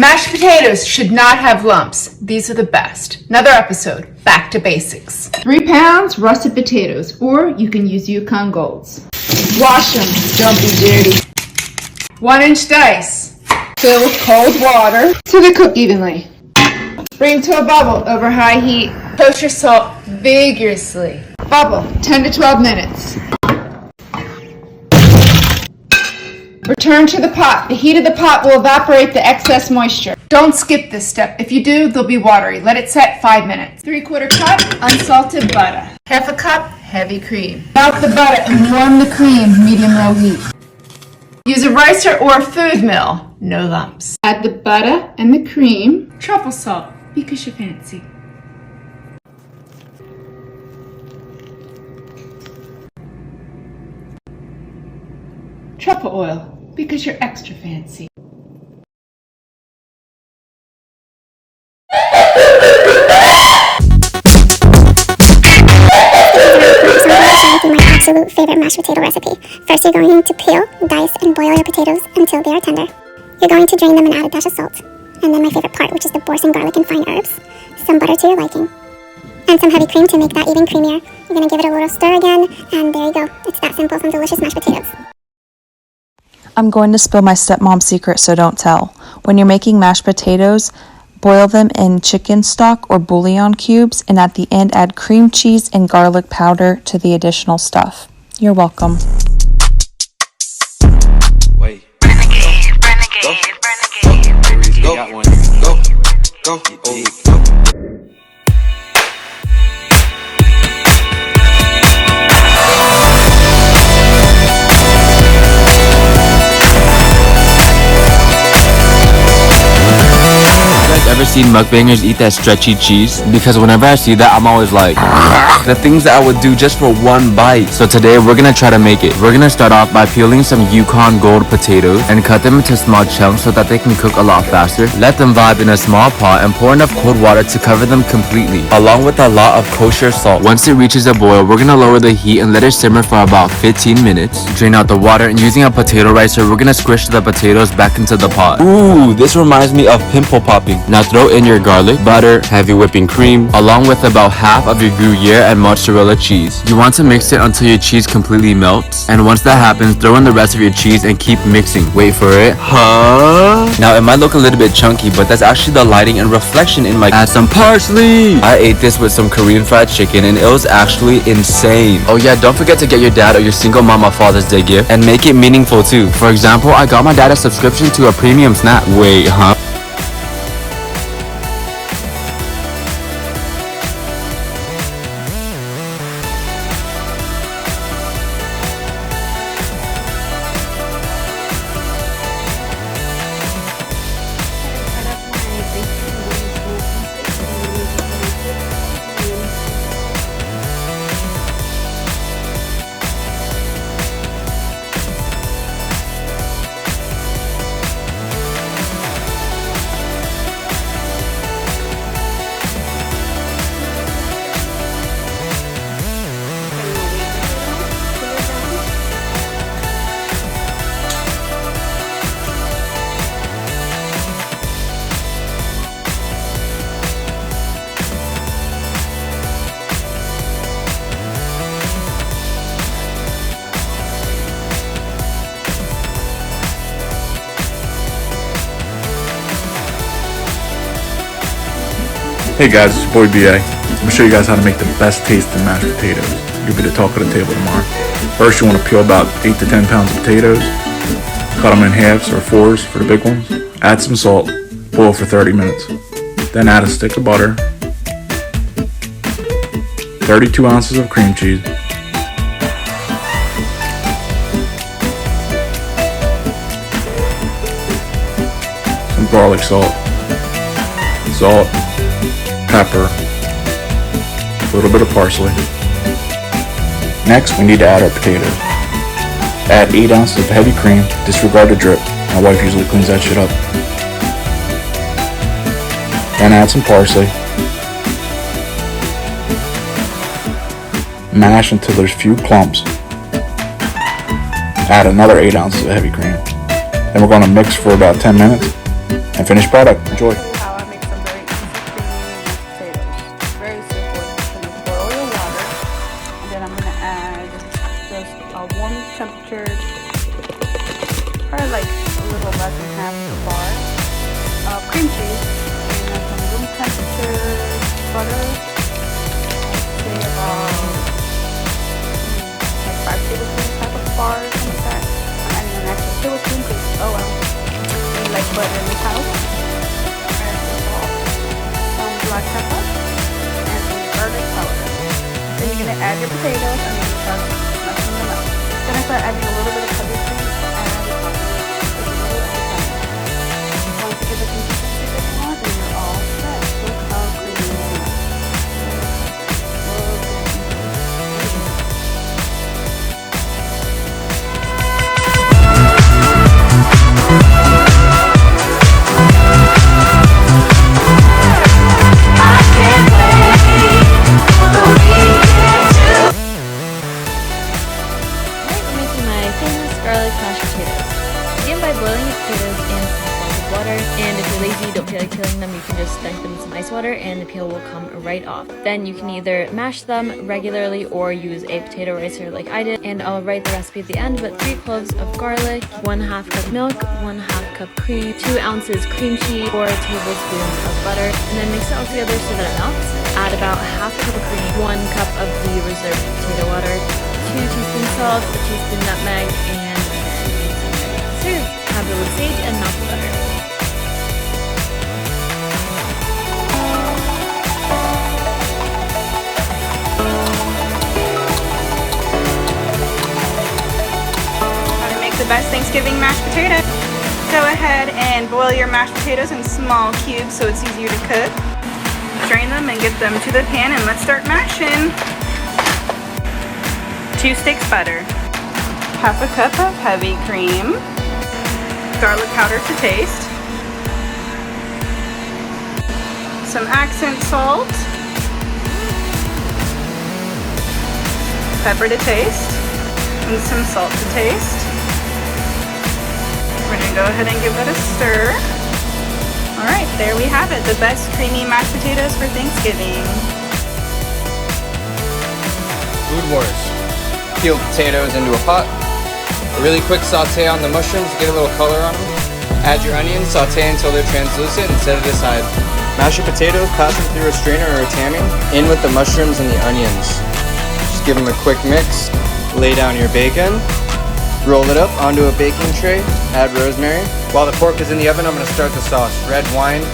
Mashed potatoes should not have lumps. These are the best. Another episode, back to basics. 3 pounds russet potatoes, or you can use Yukon Golds. Wash them, don't be dirty. 1-inch dice. Fill with cold water so they cook evenly. Bring to a bubble over high heat. Toast your salt vigorously. Bubble 10 to 12 minutes. Return to the pot. The heat of the pot will evaporate the excess moisture. Don't skip this step. If you do, they'll be watery. Let it set 5 minutes. 3/4 cup unsalted butter. 1/2 cup heavy cream. Melt the butter and warm the cream medium-low heat. Use a ricer or a food mill. No lumps. Add the butter and the cream. Truffle salt, because you're fancy. Truffle oil, because you're extra fancy. My absolute favorite mashed potato recipe. First, you're going to peel, dice, and boil your potatoes until they are tender. You're going to drain them and add a dash of salt. And then my favorite part, which is the boursin garlic and fine herbs. Some butter to your liking. And some heavy cream to make that even creamier. You're going to give it a little stir again, and there you go. It's that simple, some delicious mashed potatoes. I'm going to spill my stepmom's secret, so don't tell. When you're making mashed potatoes, boil them in chicken stock or bouillon cubes, and at the end add cream cheese and garlic powder to the additional stuff. You're welcome. Wait. Go. Ever seen mukbangers eat that stretchy cheese? Because whenever I see that, I'm always like, the things that I would do just for one bite. So today we're gonna try to make it. We're gonna start off by peeling some Yukon Gold potatoes and cut them into small chunks so that they can cook a lot faster. Let them vibe in a small pot and pour enough cold water to cover them completely, along with a lot of kosher salt. Once it reaches a boil, we're gonna lower the heat and let it simmer for about 15 minutes. Drain out the water, and using a potato ricer, we're gonna squish the potatoes back into the pot. Ooh, this reminds me of pimple popping. Now throw in your garlic, butter, heavy whipping cream, along with about half of your Gruyere and mozzarella cheese. You want to mix it until your cheese completely melts, and once that happens, throw in the rest of your cheese and keep mixing. Wait for it. Now it might look a little bit chunky, but that's actually the lighting and reflection in my. Add some parsley. I ate this with some Korean fried chicken, and it was actually insane. Oh yeah, don't forget to get your dad or your single mom a Father's Day gift and make it meaningful too. For example, I got my dad a subscription to a premium snack. Wait, huh? Hey guys, it's your boy BA. I'm going to show you guys how to make the best tasting mashed potatoes. You'll be the talk of the table tomorrow. First, you want to peel about 8 to 10 pounds of potatoes. Cut them in halves or fours for the big ones. Add some salt. Boil for 30 minutes. Then add a stick of butter. 32 ounces of cream cheese. Some garlic salt. Salt. Pepper, a little bit of parsley. Next, we need to add our potatoes. Add 8 ounces of heavy cream, disregard the drip. My wife usually cleans that shit up. Then add some parsley. Mash until there's few clumps. Add another 8 ounces of heavy cream. Then we're going to mix for about 10 minutes and finished product. Enjoy. How I make some very easy creamy mashed potatoes. Very simple. You're just gonna boil your water, and then I'm gonna add just a warm temperature, probably like a little less than half a bar of cream cheese, and then some room temperature butter. I'd say about like 5 tablespoons type of bar, something like that. I'm adding an extra tablespoon because we like butter in this house. And some salt, some black pepper, and some garlic powder. Then you're gonna add your potatoes and then you start mashing them up. Then I start adding a little bit of heavy cream and avocado. Just a little at a time. Once you get the consistency that you want, then you're all set. Look how creamy it is. And if you're lazy, don't feel like peeling them, you can just dunk them in some ice water and the peel will come right off. Then you can either mash them regularly or use a potato ricer like I did. And I'll write the recipe at the end, but 3 cloves of garlic, 1/2 cup milk, 1/2 cup cream, 2 ounces cream cheese, 4 tablespoons of butter, and then mix it all together so that it melts. Add about 1/2 cup of cream, 1 cup of the reserved potato water, 2 teaspoons salt, 1 teaspoon nutmeg, and then serve. Have it with sage and melted butter. The best Thanksgiving mashed potato. Go ahead and boil your mashed potatoes in small cubes so it's easier to cook. Drain them and get them to the pan and let's start mashing. 2 sticks butter, 1/2 cup of heavy cream, garlic powder to taste, some accent salt, pepper to taste, and some salt to taste. We're gonna go ahead and give that a stir. All right, there we have it, the best creamy mashed potatoes for Thanksgiving. Food Wars. Peel potatoes into a pot. A really quick saute on the mushrooms to get a little color on them. Add your onions, saute until they're translucent and set it aside. Mash your potatoes, pass them through a strainer or a tammy. In with the mushrooms and the onions. Just give them a quick mix. Lay down your bacon. Roll it up onto a baking tray, add rosemary. While the pork is in the oven, I'm going to start the sauce. Red wine,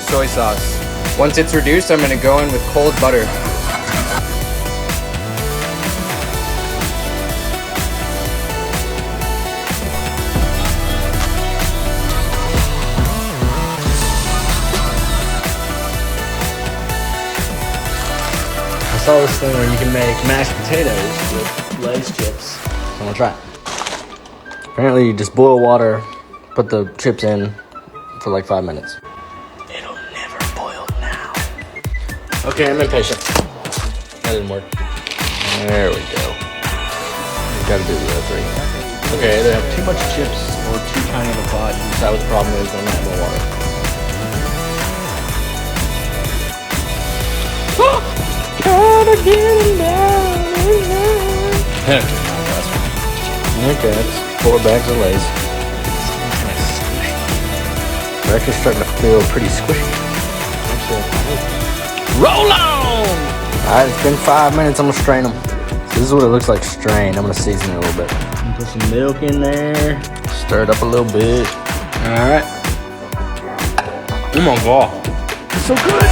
soy sauce. Once it's reduced, I'm going to go in with cold butter. I saw this thing where you can make mashed potatoes with Lay's chips, so I'm going to try it. Apparently you just boil water, put the chips in for like 5 minutes. It'll never boil now. Okay, I'm impatient. That didn't work. There we go. You gotta do the other 3. Okay, they have too much chips or too tiny of a pot. You decide what the problem is, then add more water. Gotta get it down. Okay, that's 4 bags of Lay's. They're actually starting to feel pretty squishy. Roll on! Alright, it's been 5 minutes. I'm gonna strain them. So this is what it looks like strained. I'm gonna season it a little bit. Put some milk in there. Stir it up a little bit. Alright. Oh my god. It's so good!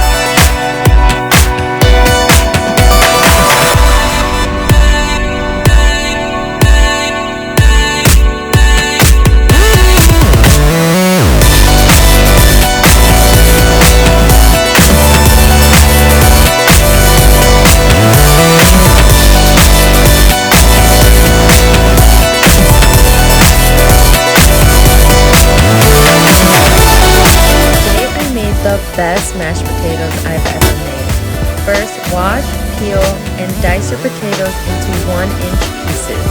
Best mashed potatoes I've ever made. First, wash, peel, and dice your potatoes into 1-inch pieces.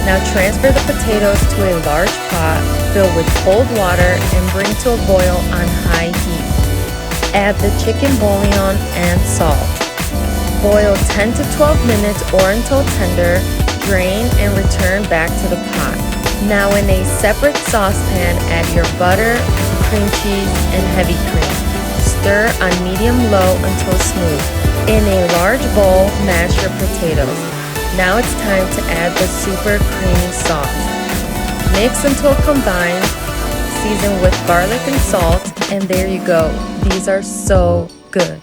Now transfer the potatoes to a large pot, fill with cold water, and bring to a boil on high heat. Add the chicken bouillon and salt. Boil 10 to 12 minutes or until tender, drain and return back to the pot. Now in a separate saucepan, add your butter, cream cheese, and heavy cream. Stir on medium-low until smooth. In a large bowl, mash your potatoes. Now it's time to add the super creamy sauce. Mix until combined, season with garlic and salt, and there you go. These are so good.